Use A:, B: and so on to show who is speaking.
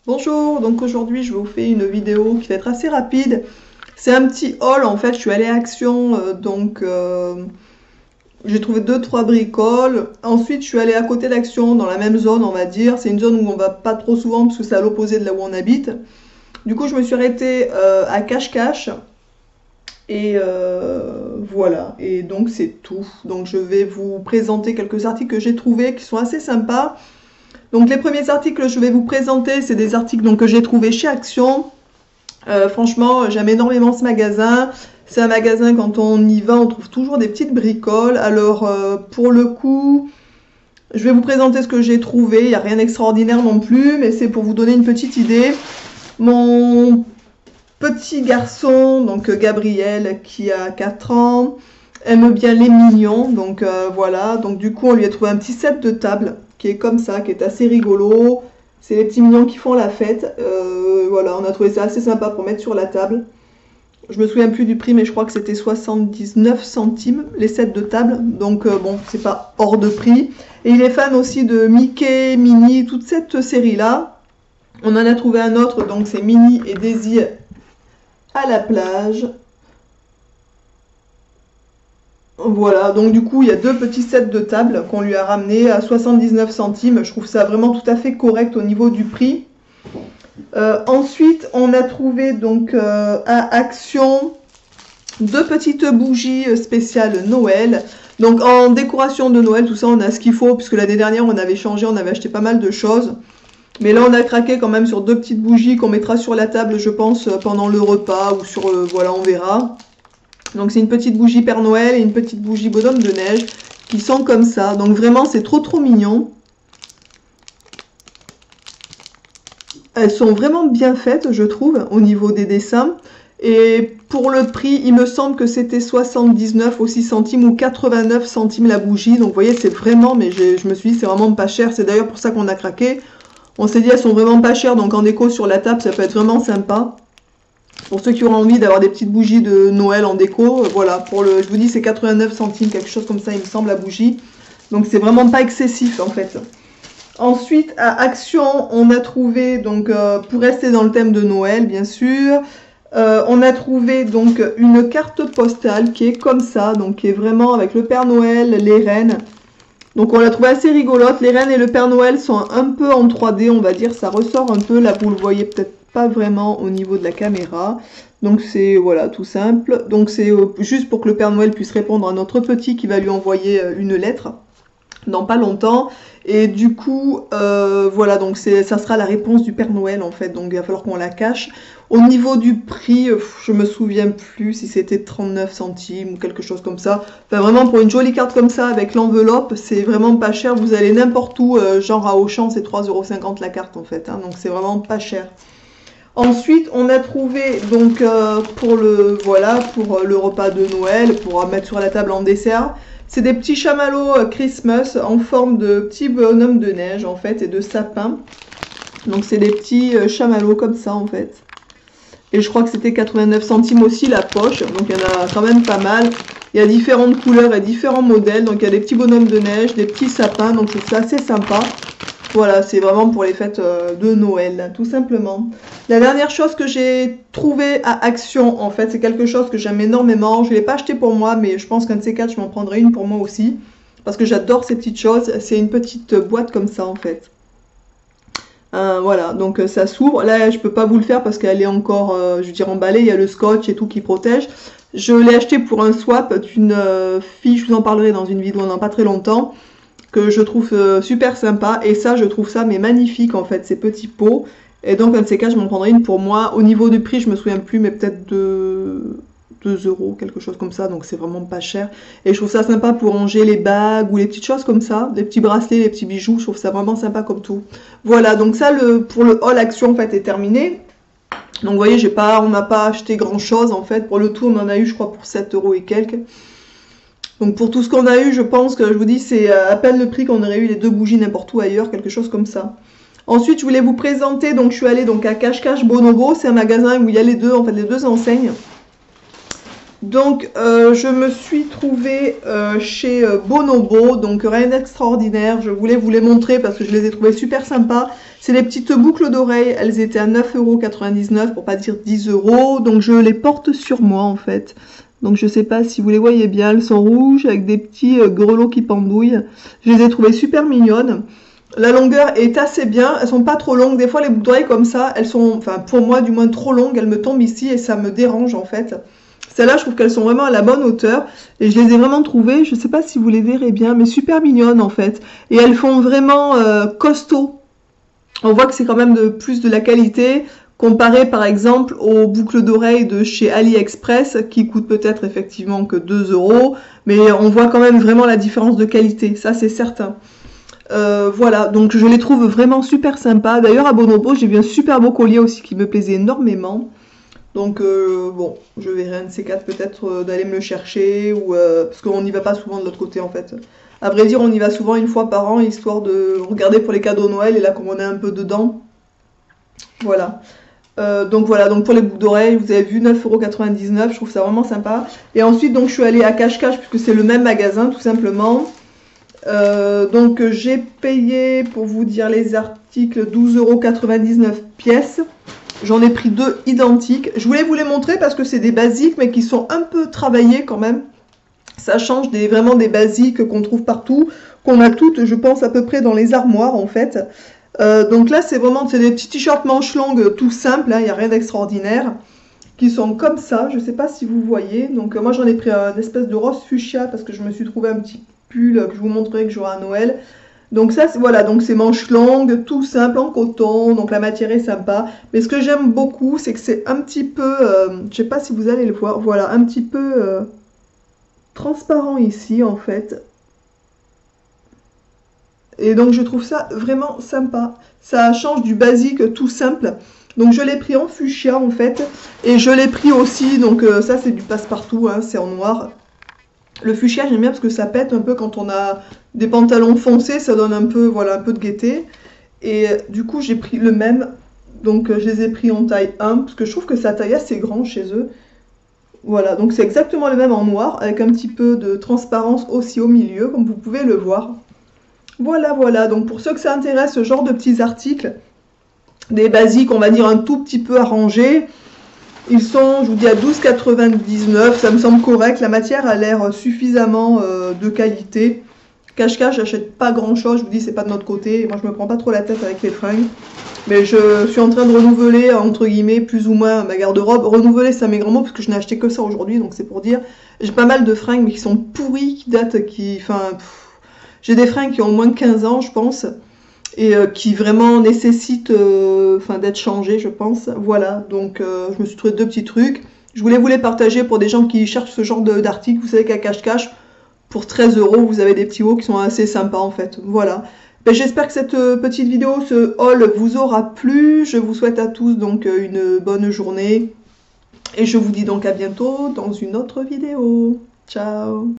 A: Bonjour, donc aujourd'hui je vous fais une vidéo qui va être assez rapide. C'est un petit haul en fait, je suis allée à Action, j'ai trouvé deux trois bricoles. Ensuite je suis allée à côté d'Action, dans la même zone on va dire. C'est une zone où on va pas trop souvent parce que c'est à l'opposé de là où on habite. Du coup je me suis arrêtée à Cache-Cache et voilà. Et donc c'est tout. Donc je vais vous présenter quelques articles que j'ai trouvés qui sont assez sympas. Donc les premiers articles que je vais vous présenter, c'est des articles donc, que j'ai trouvés chez Action. Franchement, j'aime énormément ce magasin. C'est un magasin, quand on y va, on trouve toujours des petites bricoles. Alors, pour le coup, je vais vous présenter ce que j'ai trouvé. Il n'y a rien d'extraordinaire non plus, mais c'est pour vous donner une petite idée. Mon petit garçon, donc Gabriel, qui a 4 ans, aime bien les mignons. Donc voilà, donc du coup, on lui a trouvé un petit set de table qui est comme ça, qui est assez rigolo. C'est les petits mignons qui font la fête. Voilà, on a trouvé ça assez sympa pour mettre sur la table. Je me souviens plus du prix, mais je crois que c'était 79 centimes les sets de table. Donc bon, c'est pas hors de prix. Et il est fan aussi de Mickey, Minnie, toute cette série-là. On en a trouvé un autre, donc c'est Minnie et Daisy à la plage. Voilà, donc du coup, il y a deux petits sets de table qu'on lui a ramenés à 79 centimes. Je trouve ça vraiment tout à fait correct au niveau du prix. Ensuite, on a trouvé donc à Action deux petites bougies spéciales Noël. Donc en décoration de Noël, tout ça, on a ce qu'il faut, puisque l'année dernière, on avait changé, on avait acheté pas mal de choses. Mais là, on a craqué quand même sur deux petites bougies qu'on mettra sur la table, je pense, pendant le repas ou sur... voilà, on verra. Donc c'est une petite bougie Père Noël et une petite bougie Bonhomme de Neige qui sont comme ça. Donc vraiment, c'est trop mignon. Elles sont vraiment bien faites, je trouve, au niveau des dessins. Et pour le prix, il me semble que c'était 79 aussi centimes ou 89 centimes la bougie. Donc vous voyez, c'est vraiment, mais je me suis dit, c'est vraiment pas cher. C'est d'ailleurs pour ça qu'on a craqué. On s'est dit, elles sont vraiment pas chères, donc en déco sur la table, ça peut être vraiment sympa. Pour ceux qui auront envie d'avoir des petites bougies de Noël en déco, voilà, je vous dis, c'est 89 centimes, quelque chose comme ça, il me semble, la bougie. Donc c'est vraiment pas excessif, en fait. Ensuite, à Action, on a trouvé, donc pour rester dans le thème de Noël, bien sûr, on a trouvé donc une carte postale qui est comme ça, donc qui est vraiment avec le Père Noël, les reines. Donc on l'a trouvé assez rigolote. Les reines et le Père Noël sont un peu en 3D, on va dire, ça ressort un peu. Là, vous le voyez peut-être pas vraiment au niveau de la caméra. Donc c'est, voilà, tout simple. Donc c'est juste pour que le Père Noël puisse répondre à notre petit qui va lui envoyer une lettre dans pas longtemps. Et du coup, voilà, donc ça sera la réponse du Père Noël en fait, donc il va falloir qu'on la cache. Au niveau du prix, je me souviens plus si c'était 39 centimes ou quelque chose comme ça. Enfin vraiment pour une jolie carte comme ça avec l'enveloppe, c'est vraiment pas cher. Vous allez n'importe où, genre à Auchan, c'est 3,50 € la carte en fait, hein, donc c'est vraiment pas cher. Ensuite, on a trouvé donc pour le voilà pour le repas de Noël, pour mettre sur la table en dessert. C'est des petits chamallows Christmas en forme de petits bonhommes de neige en fait et de sapin. Donc c'est des petits chamallows comme ça en fait. Et je crois que c'était 89 centimes aussi la poche. Donc il y en a quand même pas mal. Il y a différentes couleurs et différents modèles. Donc il y a des petits bonhommes de neige, des petits sapins. Donc je trouve ça assez sympa. Voilà, c'est vraiment pour les fêtes de Noël, tout simplement. La dernière chose que j'ai trouvée à Action, en fait, c'est quelque chose que j'aime énormément. Je ne l'ai pas acheté pour moi, mais je pense qu'un de ces quatre, je m'en prendrai une pour moi aussi. Parce que j'adore ces petites choses. C'est une petite boîte comme ça, en fait. Voilà, donc ça s'ouvre. Là, je peux pas vous le faire parce qu'elle est encore, je veux dire, emballée. Il y a le scotch et tout qui protège. Je l'ai acheté pour un swap d'une fille, je vous en parlerai dans une vidéo dans pas très longtemps, que je trouve super sympa. Et ça, je trouve ça mais magnifique en fait, ces petits pots. Et donc, un de ces cas, je m'en prendrai une pour moi. Au niveau du prix, je me souviens plus, mais peut-être de 2 €, quelque chose comme ça. Donc, c'est vraiment pas cher. Et je trouve ça sympa pour ranger les bagues ou les petites choses comme ça. Les petits bracelets, les petits bijoux. Je trouve ça vraiment sympa comme tout. Voilà, donc ça, pour le haul Action, en fait, est terminé. Donc, vous voyez, on n'a pas acheté grand-chose, en fait. Pour le tout, on en a eu, je crois, pour 7 € et quelques. Donc pour tout ce qu'on a eu, je pense que je vous dis c'est à peine le prix qu'on aurait eu les deux bougies n'importe où ailleurs, quelque chose comme ça. Ensuite, je voulais vous présenter, donc je suis allée donc à Cache-Cache Bonobo, c'est un magasin où il y a les deux, en fait les deux enseignes. Donc je me suis trouvée chez Bonobo, donc rien d'extraordinaire, je voulais vous les montrer parce que je les ai trouvées super sympas. C'est les petites boucles d'oreilles, elles étaient à 9,99 € pour pas dire 10 €, donc je les porte sur moi en fait. Donc je sais pas si vous les voyez bien, elles sont rouges avec des petits grelots qui pendouillent. Je les ai trouvées super mignonnes. La longueur est assez bien, elles sont pas trop longues. Des fois les boucles d'oreilles comme ça, elles sont, enfin pour moi du moins trop longues, elles me tombent ici et ça me dérange en fait. Celles-là, je trouve qu'elles sont vraiment à la bonne hauteur et je les ai vraiment trouvées, je sais pas si vous les verrez bien, mais super mignonnes en fait. Et elles font vraiment costaud. On voit que c'est quand même plus de la qualité comparé par exemple aux boucles d'oreilles de chez AliExpress qui coûtent peut-être effectivement que 2 €, mais on voit quand même vraiment la différence de qualité, ça c'est certain. Voilà, donc je les trouve vraiment super sympas. D'ailleurs à Bonobo, j'ai vu un super beau collier aussi qui me plaisait énormément. Donc bon, je verrai un de ces quatre peut-être d'aller me le chercher, ou parce qu'on n'y va pas souvent de l'autre côté en fait. À vrai dire, on y va souvent une fois par an, histoire de regarder pour les cadeaux Noël, et là comme on est un peu dedans, voilà. Donc voilà, donc pour les boucles d'oreilles, vous avez vu 9,99 €, je trouve ça vraiment sympa. Et ensuite donc je suis allée à Cache-Cache, puisque c'est le même magasin tout simplement. Donc j'ai payé, pour vous dire les articles, 12,99 € pièces. J'en ai pris deux identiques. Je voulais vous les montrer parce que c'est des basiques, mais qui sont un peu travaillés quand même. Ça change vraiment des basiques qu'on trouve partout, qu'on a toutes, je pense, à peu près dans les armoires, en fait. Donc là, c'est des petits t-shirts manches longues, tout simples, hein, il n'y a rien d'extraordinaire, qui sont comme ça. Je ne sais pas si vous voyez. Donc moi, j'en ai pris un espèce de rose fuchsia parce que je me suis trouvé un petit pull que je vous montrerai que j'aurai à Noël. Donc ça, voilà, donc c'est manches longues, tout simple, en coton, donc la matière est sympa. Mais ce que j'aime beaucoup, c'est que c'est un petit peu, je sais pas si vous allez le voir, voilà, un petit peu transparent ici, en fait. Et donc je trouve ça vraiment sympa. Ça change du basique tout simple. Donc je l'ai pris en fuchsia, en fait. Et je l'ai pris aussi, donc ça c'est du passe-partout, hein, c'est en noir. Le fuchsia, j'aime bien parce que ça pète un peu quand on a des pantalons foncés, ça donne un peu, voilà, un peu de gaieté. Et du coup, j'ai pris le même. Donc, je les ai pris en taille 1 parce que je trouve que sa taille assez grand chez eux. Voilà, donc c'est exactement le même en noir avec un petit peu de transparence aussi au milieu, comme vous pouvez le voir. Voilà, voilà. Donc, pour ceux que ça intéresse, ce genre de petits articles, des basiques, on va dire un tout petit peu arrangés. Ils sont, je vous dis, à 12,99 €, ça me semble correct. La matière a l'air suffisamment de qualité. Cache-cache, j'achète pas grand-chose, je vous dis, c'est pas de notre côté. Moi, je me prends pas trop la tête avec les fringues. Mais je suis en train de renouveler, entre guillemets, plus ou moins ma garde-robe. Renouveler, ça mes grands mots, parce que je n'ai acheté que ça aujourd'hui, donc c'est pour dire. J'ai pas mal de fringues, mais qui sont pourries, qui datent, j'ai des fringues qui ont moins de 15 ans, je pense. Et qui vraiment nécessite d'être changé, je pense. Voilà, donc je me suis trouvé deux petits trucs. Je voulais vous les partager pour des gens qui cherchent ce genre d'article. Vous savez qu'à Cache-Cache, pour 13 €, vous avez des petits hauts qui sont assez sympas en fait. Voilà. Ben, j'espère que cette petite vidéo, ce haul, vous aura plu. Je vous souhaite à tous donc une bonne journée. Et je vous dis donc à bientôt dans une autre vidéo. Ciao!